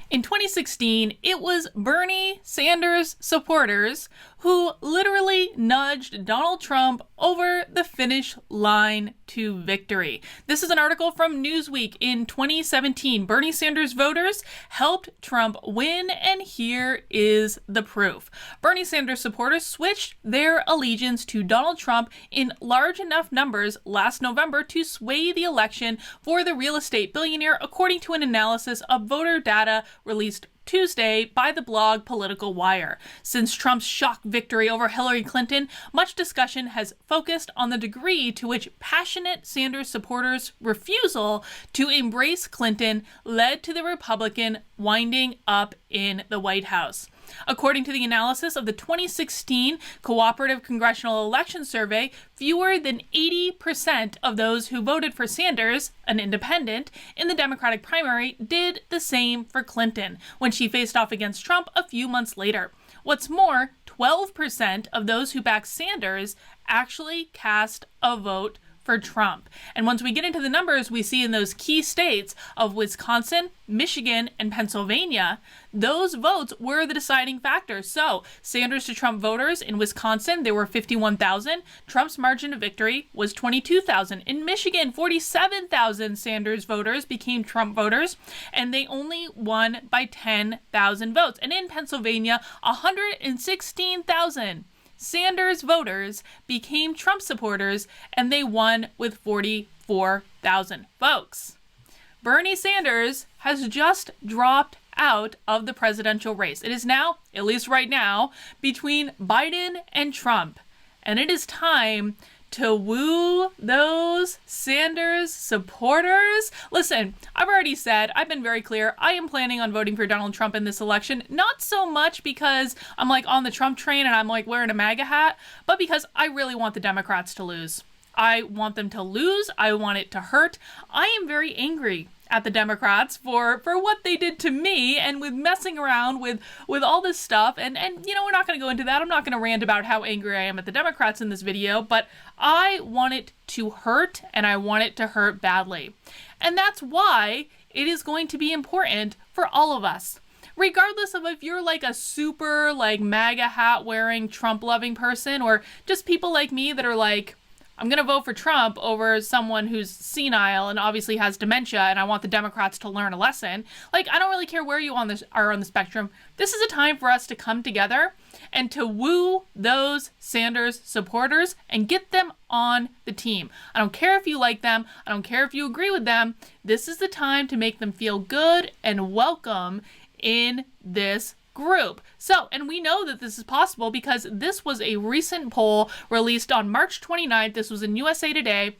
In 2016, it was Bernie Sanders supporters who literally nudged Donald Trump over the finish line to victory. This is an article from Newsweek in 2017. Bernie Sanders voters helped Trump win, and here is the proof. Bernie Sanders supporters switched their allegiance to Donald Trump in large enough numbers last November to sway the election for the real estate billionaire, according to an analysis of voter data released Tuesday by the blog Political Wire. Since Trump's shock victory over Hillary Clinton, much discussion has focused on the degree to which passionate Sanders supporters' refusal to embrace Clinton led to the Republican winding up in the White House. According to the analysis of the 2016 Cooperative Congressional Election Survey, fewer than 80% of those who voted for Sanders, an independent, in the Democratic primary did the same for Clinton when she faced off against Trump a few months later. What's more, 12% of those who backed Sanders actually cast a vote for Trump. And once we get into the numbers we see in those key states of Wisconsin, Michigan, and Pennsylvania, those votes were the deciding factor. So Sanders to Trump voters in Wisconsin, there were 51,000. Trump's margin of victory was 22,000. In Michigan, 47,000 Sanders voters became Trump voters, and they only won by 10,000 votes. And in Pennsylvania, 116,000 Sanders voters became Trump supporters, and they won with 44,000 folks. Bernie Sanders has just dropped out of the presidential race. It is now, at least right now, between Biden and Trump, and it is time to woo those Sanders supporters. Listen, I've already said, I've been very clear, I am planning on voting for Donald Trump in this election, not so much because I'm like on the Trump train and I'm like wearing a MAGA hat, but because I really want the Democrats to lose. I want them to lose. I want it to hurt. I am very angry at the Democrats for what they did to me and with messing around with all this stuff. And you know, we're not going to go into that. I'm not going to rant about how angry I am at the Democrats in this video, but I want it to hurt, and I want it to hurt badly. And that's why it is going to be important for all of us. Regardless of if you're like a super like MAGA hat wearing Trump loving person, or just people like me that are like, I'm going to vote for Trump over someone who's senile and obviously has dementia, and I want the Democrats to learn a lesson. Like, I don't really care where you are on the spectrum. This is a time for us to come together and to woo those Sanders supporters and get them on the team. I don't care if you like them. I don't care if you agree with them. This is the time to make them feel good and welcome in this group. So, and we know that this is possible because this was a recent poll released on March 29th. This was in USA Today.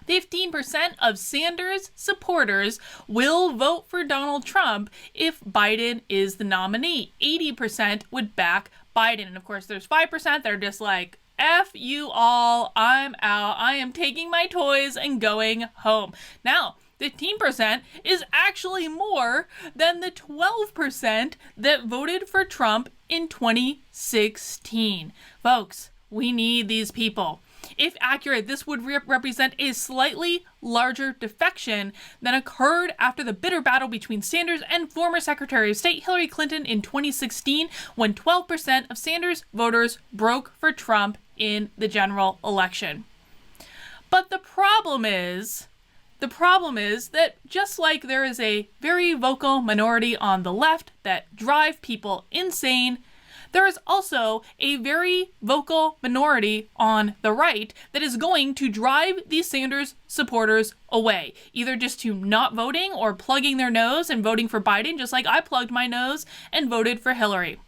15% of Sanders supporters will vote for Donald Trump if Biden is the nominee. 80% would back Biden. And of course, there's 5% that are just like, F you all, I'm out. I am taking my toys and going home. Now, 15% is actually more than the 12% that voted for Trump in 2016. Folks, we need these people. If accurate, this would represent a slightly larger defection than occurred after the bitter battle between Sanders and former Secretary of State Hillary Clinton in 2016, when 12% of Sanders voters broke for Trump in the general election. But the problem is that just like there is a very vocal minority on the left that drive people insane, there is also a very vocal minority on the right that is going to drive these Sanders supporters away, either just to not voting or plugging their nose and voting for Biden, just like I plugged my nose and voted for Hillary.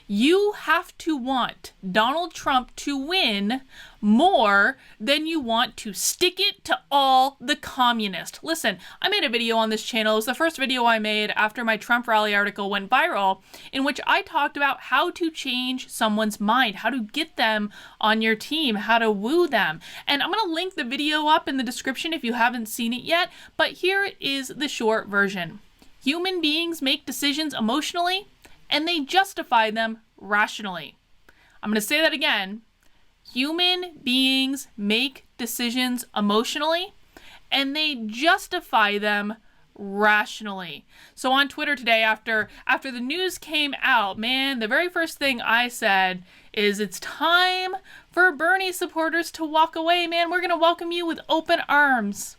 You have to want Donald Trump to win more than you want to stick it to all the communists. Listen, I made a video on this channel. It was the first video I made after my Trump rally article went viral, in which I talked about how to change someone's mind, how to get them on your team, how to woo them. And I'm going to link the video up in the description if you haven't seen it yet, but here is the short version. Human beings make decisions emotionally, and they justify them rationally. I'm going to say that again. Human beings make decisions emotionally, and they justify them rationally. So on Twitter today, after the news came out, man, the very first thing I said is it's time for Bernie supporters to walk away, man. We're going to welcome you with open arms.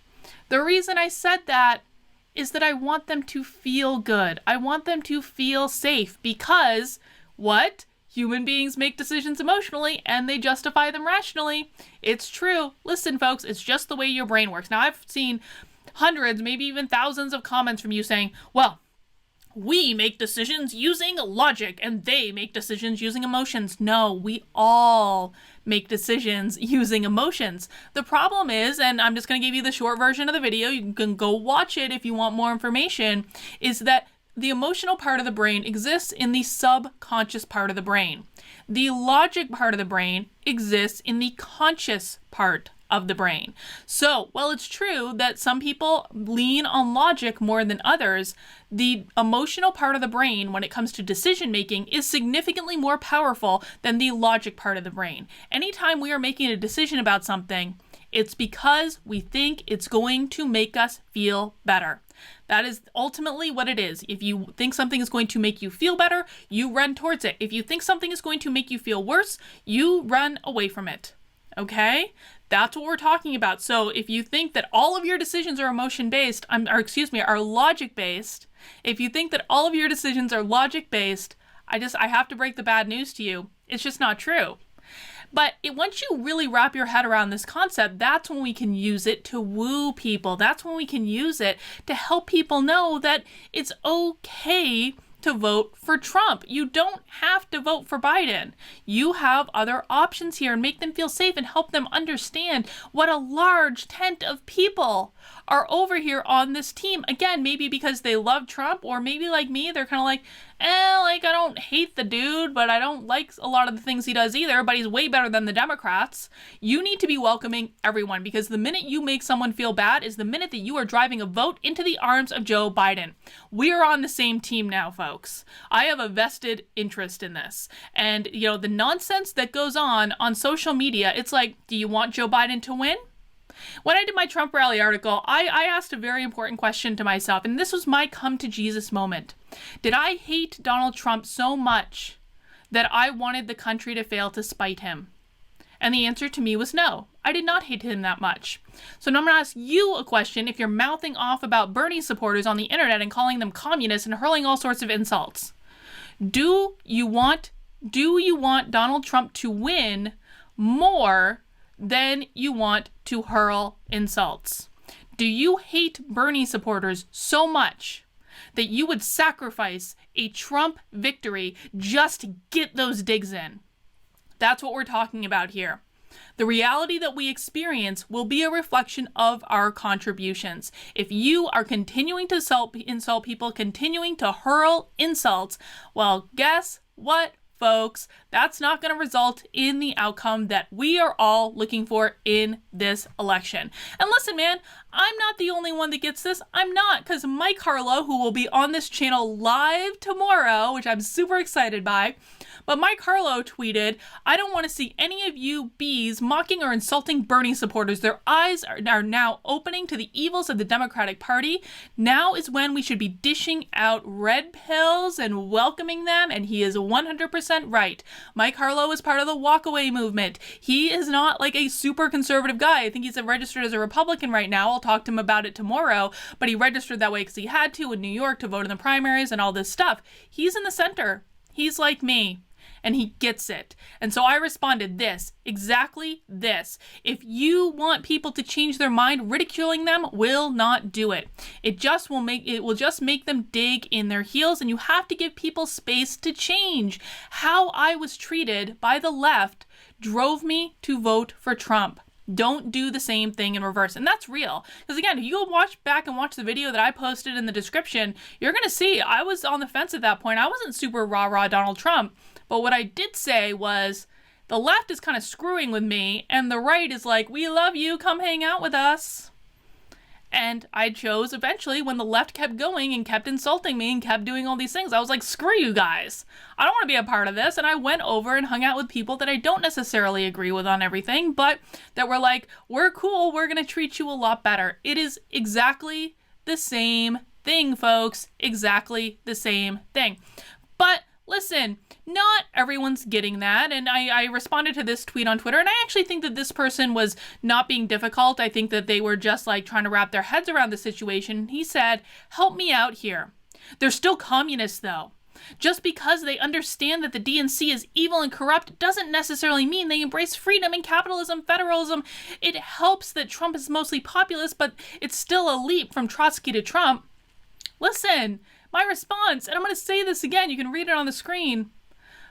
The reason I said that is that I want them to feel good. I want them to feel safe because what? Human beings make decisions emotionally and they justify them rationally. It's true. Listen, folks, it's just the way your brain works. Now, I've seen hundreds, maybe even thousands of comments from you saying, well, we make decisions using logic and they make decisions using emotions. No, we all make decisions using emotions. The problem is, and I'm just going to give you the short version of the video, you can go watch it if you want more information, is that the emotional part of the brain exists in the subconscious part of the brain. The logic part of the brain exists in the conscious part of the brain. So, while it's true that some people lean on logic more than others, the emotional part of the brain, when it comes to decision making, is significantly more powerful than the logic part of the brain. Anytime we are making a decision about something, it's because we think it's going to make us feel better. That is ultimately what it is. If you think something is going to make you feel better, you run towards it. If you think something is going to make you feel worse, you run away from it. Okay? That's what we're talking about. So if you think that all of your decisions are emotion-based, are logic-based, if you think that all of your decisions are logic-based, I have to break the bad news to you. It's just not true. But once you really wrap your head around this concept, that's when we can use it to woo people. That's when we can use it to help people know that it's okay to vote for Trump. You don't have to vote for Biden. You have other options here, and make them feel safe and help them understand what a large tent of people are over here on this team. Again, maybe because they love Trump, or maybe like me, they're kind of like, I don't hate the dude, but I don't like a lot of the things he does either, but he's way better than the Democrats. You need to be welcoming everyone, because the minute you make someone feel bad is the minute that you are driving a vote into the arms of Joe Biden. We are on the same team now, folks. I have a vested interest in this. And, the nonsense that goes on social media, it's like, do you want Joe Biden to win? When I did my Trump rally article, I asked a very important question to myself, and this was my come to Jesus moment. Did I hate Donald Trump so much that I wanted the country to fail to spite him? And the answer to me was no. I did not hate him that much. So now I'm going to ask you a question if you're mouthing off about Bernie supporters on the internet and calling them communists and hurling all sorts of insults. Do you want Donald Trump to win more than you want to hurl insults? Do you hate Bernie supporters so much that you would sacrifice a Trump victory just to get those digs in? That's what we're talking about here. The reality that we experience will be a reflection of our contributions. If you are continuing to insult people, continuing to hurl insults, well, guess what, folks? That's not going to result in the outcome that we are all looking for in this election. And listen, man, I'm not the only one that gets this. I'm not, because Mike Harlow, who will be on this channel live tomorrow, which I'm super excited by, but Mike Harlow tweeted, I don't want to see any of you bees mocking or insulting Bernie supporters. Their eyes are now opening to the evils of the Democratic Party. Now is when we should be dishing out red pills and welcoming them, and he is 100% right. Mike Harlow is part of the walkaway movement. He is not like a super conservative guy. I think he's registered as a Republican right now. I'll talk to him about it tomorrow, but he registered that way because he had to in New York to vote in the primaries and all this stuff. He's in the center. He's like me. And he gets it. And so I responded exactly this. If you want people to change their mind, ridiculing them will not do it. It will just make them dig in their heels, and you have to give people space to change. How I was treated by the left drove me to vote for Trump. Don't do the same thing in reverse. And that's real. Because again, if you go back and watch the video that I posted in the description, you're going to see I was on the fence at that point. I wasn't super rah-rah Donald Trump. But what I did say was the left is kind of screwing with me and the right is like, we love you, come hang out with us. And I chose eventually, when the left kept going and kept insulting me and kept doing all these things, I was like, screw you guys. I don't want to be a part of this. And I went over and hung out with people that I don't necessarily agree with on everything, but that were like, we're cool, we're going to treat you a lot better. It is exactly the same thing, folks. Exactly the same thing. But listen, not everyone's getting that. And I responded to this tweet on Twitter, and I actually think that this person was not being difficult. I think that they were just like trying to wrap their heads around the situation. He said, help me out here. They're still communists, though. Just because they understand that the DNC is evil and corrupt doesn't necessarily mean they embrace freedom and capitalism, federalism. It helps that Trump is mostly populist, but it's still a leap from Trotsky to Trump. Listen, my response, and I'm going to say this again, you can read it on the screen.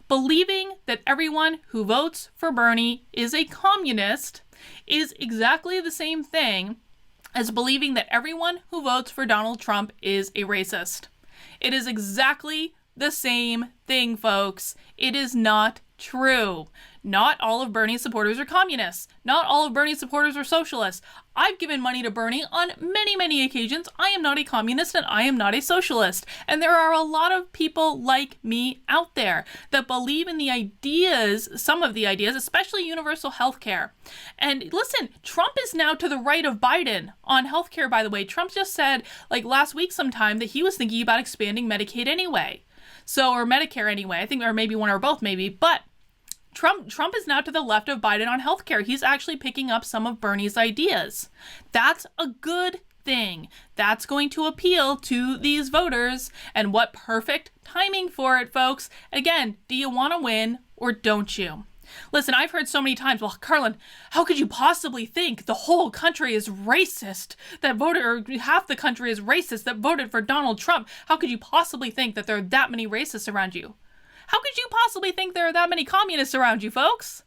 Believing that everyone who votes for Bernie is a communist is exactly the same thing as believing that everyone who votes for Donald Trump is a racist. It is exactly the same thing, folks. It is not true. Not all of Bernie's supporters are communists. Not all of Bernie's supporters are socialists. I've given money to Bernie on many, many occasions. I am not a communist and I am not a socialist. And there are a lot of people like me out there that believe in the ideas, some of the ideas, especially universal health care. And listen, Trump is now to the right of Biden on health care, by the way. Trump just said, like last week sometime, that he was thinking about expanding Medicaid anyway. So, or Medicare anyway, I think, or maybe one or both maybe, but Trump is now to the left of Biden on healthcare. He's actually picking up some of Bernie's ideas. That's a good thing. That's going to appeal to these voters. And what perfect timing for it, folks. Again, do you want to win or don't you? Listen, I've heard so many times, well, Carlin, how could you possibly think the whole country is racist that voted, or half the country is racist that voted for Donald Trump? How could you possibly think that there are that many racists around you? How could you possibly think there are that many communists around you, folks?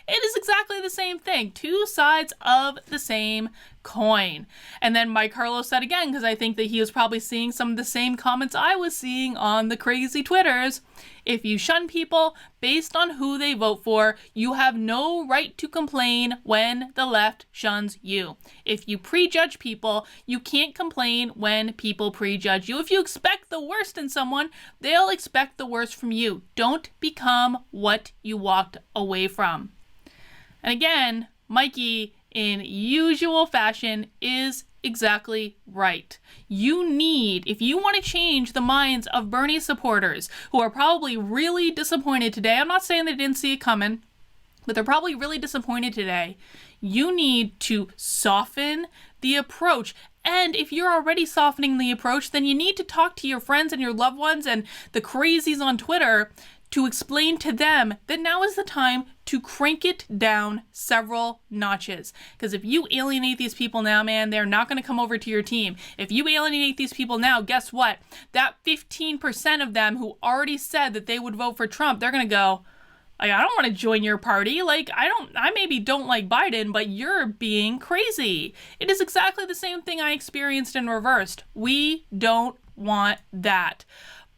It is exactly the same thing. Two sides of the same coin. And then Mike Harlow said again, because I think that he was probably seeing some of the same comments I was seeing on the crazy Twitters. If you shun people based on who they vote for, you have no right to complain when the left shuns you. If you prejudge people, you can't complain when people prejudge you. If you expect the worst in someone, they'll expect the worst from you. Don't become what you walked away from. And again, Mikey, in usual fashion, is exactly right. You need, if you want to change the minds of Bernie supporters who are probably really disappointed today, I'm not saying they didn't see it coming, but they're probably really disappointed today, you need to soften the approach. And if you're already softening the approach, then you need to talk to your friends and your loved ones and the crazies on Twitter to explain to them that now is the time to crank it down several notches. Because if you alienate these people now, man, they're not going to come over to your team. If you alienate these people now, guess what? That 15% of them who already said that they would vote for Trump, they're going to go, I don't want to join your party. I maybe don't like Biden, but you're being crazy. It is exactly the same thing I experienced in reversed. We don't want that.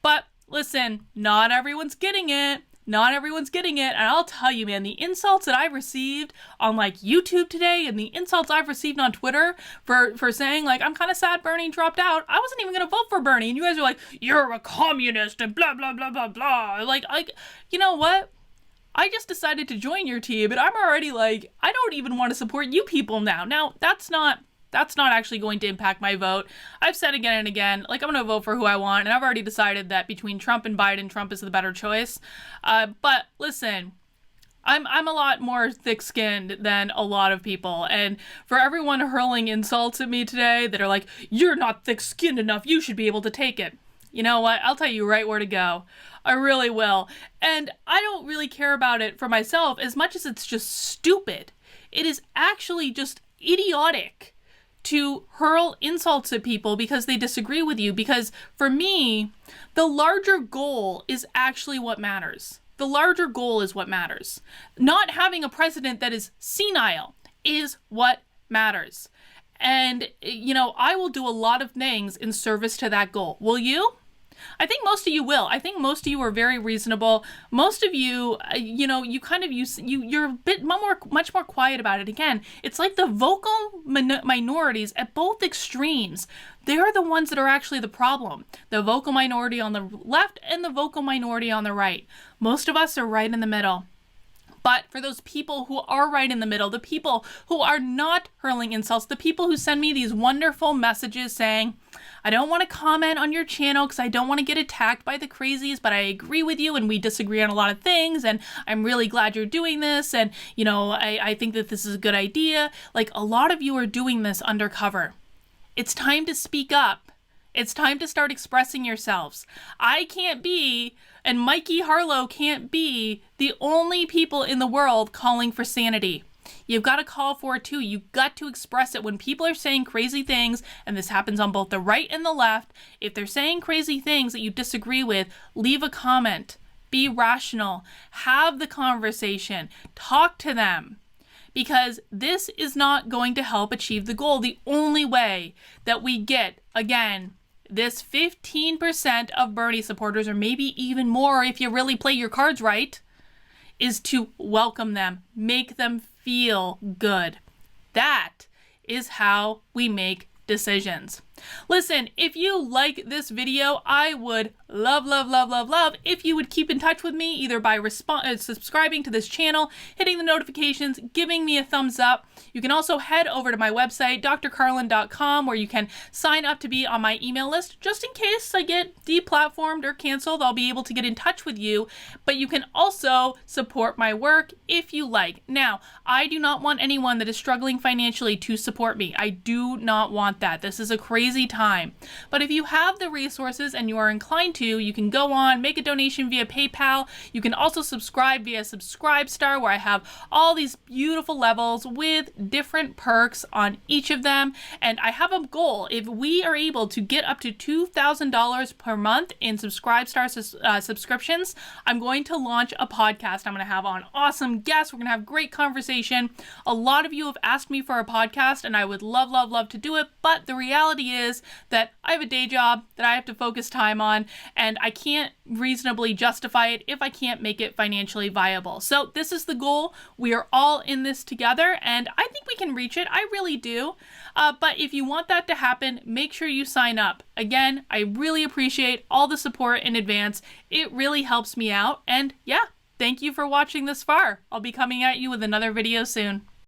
But listen, not everyone's getting it. Not everyone's getting it. And I'll tell you, man, the insults that I've received on YouTube today and the insults I've received on Twitter for saying I'm kind of sad Bernie dropped out. I wasn't even going to vote for Bernie. And you guys are like, you're a communist and blah, blah, blah, blah, blah. You know what? I just decided to join your team and I'm already I don't even want to support you people now. Now, that's not actually going to impact my vote. I've said again and again, I'm going to vote for who I want, and I've already decided that between Trump and Biden, Trump is the better choice. But listen, I'm a lot more thick-skinned than a lot of people, and for everyone hurling insults at me today that are like, you're not thick-skinned enough, you should be able to take it. You know what? I'll tell you right where to go. I really will. And I don't really care about it for myself as much as it's just stupid. It is actually just idiotic to hurl insults at people because they disagree with you. Because for me, the larger goal is actually what matters. The larger goal is what matters. Not having a president that is senile is what matters. And, I will do a lot of things in service to that goal. Will you? I think most of you will. I think most of you are very reasonable. Most of you, you're a bit much more quiet about it. Again, it's like the vocal minorities at both extremes. They're the ones that are actually the problem. The vocal minority on the left and the vocal minority on the right. Most of us are right in the middle. But for those people who are right in the middle, the people who are not hurling insults, the people who send me these wonderful messages saying, I don't want to comment on your channel because I don't want to get attacked by the crazies, but I agree with you and we disagree on a lot of things, and I'm really glad you're doing this, and you know, I think that this is a good idea. Like, a lot of you are doing this undercover. It's time to speak up. It's time to start expressing yourselves. I can't be, and Mikey Harlow can't be, the only people in the world calling for sanity. You've got to call for it too. You've got to express it. When people are saying crazy things, and this happens on both the right and the left, if they're saying crazy things that you disagree with, leave a comment. Be rational. Have the conversation. Talk to them. Because this is not going to help achieve the goal. The only way that we get, again, this 15% of Bernie supporters, or maybe even more if you really play your cards right, is to welcome them, make them feel good. That is how we make decisions. Listen, if you like this video, I would love if you would keep in touch with me, either by subscribing to this channel, hitting the notifications, giving me a thumbs up. You can also head over to my website, drcarlin.com, where you can sign up to be on my email list. Just in case I get deplatformed or canceled, I'll be able to get in touch with you. But you can also support my work if you like. Now, I do not want anyone that is struggling financially to support me. I do not want that. This is a crazy time. But if you have the resources and you are inclined to, you can go on, make a donation via PayPal. You can also subscribe via Subscribestar, where I have all these beautiful levels with different perks on each of them. And I have a goal. If we are able to get up to $2,000 per month in Subscribestar subscriptions, I'm going to launch a podcast. I'm going to have on awesome guests. We're going to have great conversation. A lot of you have asked me for a podcast, and I would love to do it. But the reality is that I have a day job that I have to focus time on, and I can't reasonably justify it if I can't make it financially viable. So this is the goal. We are all in this together, and I think we can reach it. I really do. But if you want that to happen, make sure you sign up. Again, I really appreciate all the support in advance. It really helps me out. And yeah, thank you for watching this far. I'll be coming at you with another video soon.